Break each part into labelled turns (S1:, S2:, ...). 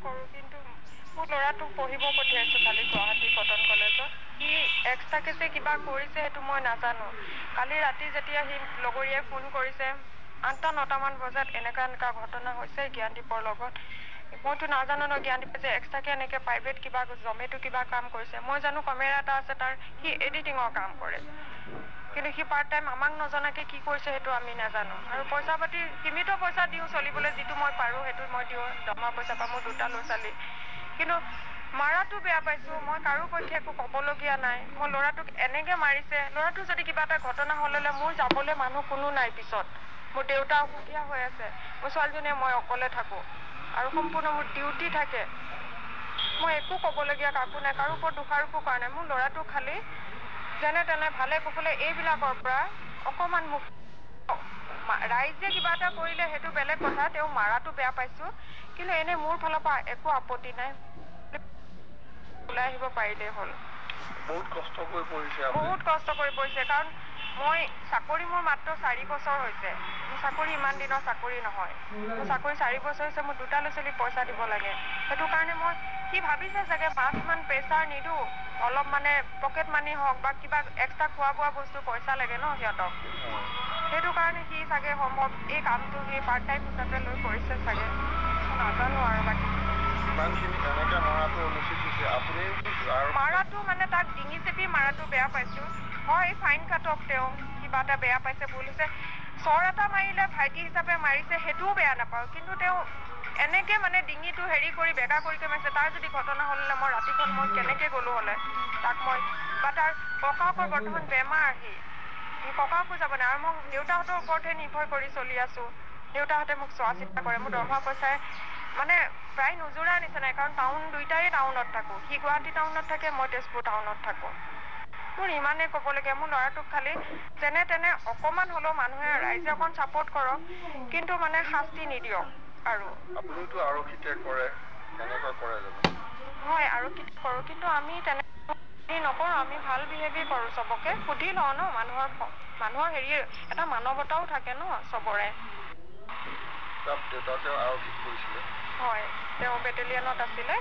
S1: কৰোঁ, কিন্তু মোৰ ল'ৰাটোক পঢ়িব পঠিয়াইছোঁ কালি গুৱাহাটী কটন কলেজত। সি এক্সট্ৰাকৈ যে কিবা কৰিছে সেইটো মই নাজানো। কালি ৰাতি যেতিয়া সি লগৰীয়াই ফোন কৰিছে 8-9টামান বজাত এনেকুৱা ঘটনা হৈছে জ্ঞানদীপৰ লগত, মইতো নাজানো ন জ্ঞানদীপে যে এক্সট্ৰাকৈ এনেকৈ প্ৰাইভেট কিবা জমেটো কিবা কাম কৰিছে। মই জানো কেমেৰা এটা আছে তাৰ, সি এডিটিঙৰ কাম কৰে, কিন্তু সি পাৰ্ট টাইম আমাক নজনাকৈ কি কৰিছে সেইটো আমি নাজানো। আৰু পইচা পাতি সীমিত পইচা দিওঁ চলিবলৈ, যিটো মই পাৰোঁ সেইটো মই দিওঁ, দৰমহা পইচা পাওঁ, মোৰ 2টা ল'ৰা ছোৱালী। কিন্তু মাৰাটো বেয়া পাইছোঁ, মই কাৰো পক্ষে একো ক'বলগীয়া নাই। মই ল'ৰাটোক এনেকৈ মাৰিছে, ল'ৰাটো যদি কিবা এটা ঘটনা হ'লে মোৰ যাবলৈ মানুহ কোনো নাই। পিছত মোৰ দেউতা অসুখীয়া হৈ আছে, মোৰ ছোৱালীজনীয়ে মই অকলে থাকোঁ, আৰু সম্পূৰ্ণ মোৰ ডিউটি থাকে। মই একো ক'বলগীয়া কাকো নাই, কাৰো ওপৰত দোষাৰোপো কৰা নাই। মোৰ ল'ৰাটো খালি যেনে তেনে ভালে কুশলে এইবিলাকৰ পৰা অকণমান মোক, ৰাইজে কিবা এটা কৰিলে সেইটো বেলেগ কথা, তেওঁ মাৰাটো বেয়া পাইছোঁ, কিন্তু এনেই মোৰ ফালৰ পৰা একো আপত্তি নাই, ওলাই আহিব পাৰিলেই হ'ল।
S2: বহুত কষ্ট কৰি পৰিছে,
S1: কাৰণ মই চাকৰি মোৰ মাত্ৰ 4 বছৰ হৈছে। মোৰ চাকৰি ইমান দিনৰ চাকৰি নহয়, মোৰ চাকৰি 4 বছৰ হৈছে। মোৰ 2টা ল'ৰা ছোৱালীক পইচা দিব লাগে, সেইটো কাৰণে মই সি ভাবিছে চাগে মাক ইমান প্ৰেছাৰ নিদিওঁ, অলপ মানে পকেট মানি হওক বা কিবা এক্সট্ৰা খোৱা বোৱা বস্তু পইচা লাগে ন সিহঁতক, সেইটো কাৰণে সি চাগে সম্ভৱ এই কামটো সি পাৰ্ট টাইম হিচাপে লৈ কৰিছে চাগে, নাজানো আৰু বাকী। মাৰাটো মানে তাক ডিঙি চেপি মাৰাটো বেয়া পাইছোঁ। হয়, ফাইন কাটক, তেওঁ কিবা এটা বেয়া পাইছে, ভুল হৈছে। চৰ এটা মাৰিলে ভাইটি হিচাপে মাৰিছে, সেইটোও বেয়া নাপাওঁ, কিন্তু তেওঁ এনেকৈ মানে ডিঙিটো হেৰি কৰি বেকা কৰি মাৰিছে। তাৰ যদি ঘটনা হ'লে মই ৰাতিখন মই কেনেকৈ গ'লোঁ হ'লে তাক মই, বা তাৰ ককাকৰ বৰ্তমান বেমাৰ, সি ককাকো যাব নাই, আৰু মই দেউতাহঁতৰ ওপৰতহে নিৰ্ভৰ কৰি চলি আছোঁ। দেউতাহঁতে মোক চোৱা চিতা কৰে, মোৰ দৰমহা পইচাই মানে প্ৰায় নোজোৰা নিচিনাই, কাৰণ টাউন 2টাই টাউনত থাকোঁ। সি গুৱাহাটী টাউনত থাকে, মই তেজপুৰ টাউনত থাকোঁ। মোৰ ইমানেই ক'বলগীয়া, মোৰ ল'ৰাটোক খালি যেনে তেনে অকণমান হ'লেও মানুহে ৰাইজে অকণ ছাপোৰ্ট কৰক, কিন্তু মানে শাস্তি নিদিয়ক। আৰু
S2: আপুনিতো আৰক্ষীতে কৰে, কেনেকৈ কৰে জানো?
S1: হয়, আৰক্ষীতে কৰোঁ, কিন্তু আমি তেনেকৈ নকৰোঁ, আমি ভাল বিহেভেই কৰোঁ, চবকে সুধি লওঁ ন, মানুহৰ হেৰি এটা মানৱতাও থাকে ন চবৰে।
S2: দেউতাকে আৰক্ষীত কৰিছিলে?
S1: হয়, তেওঁ বেটেলিয়নত আছিলে,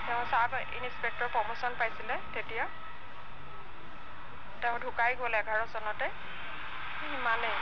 S1: তেওঁ চাব ইনস্পেক্টৰ প্ৰমোশ্যন পাইছিলে তেতিয়া। তেওঁ ঢুকাই গ'ল 11 চনতে, ইমানেই।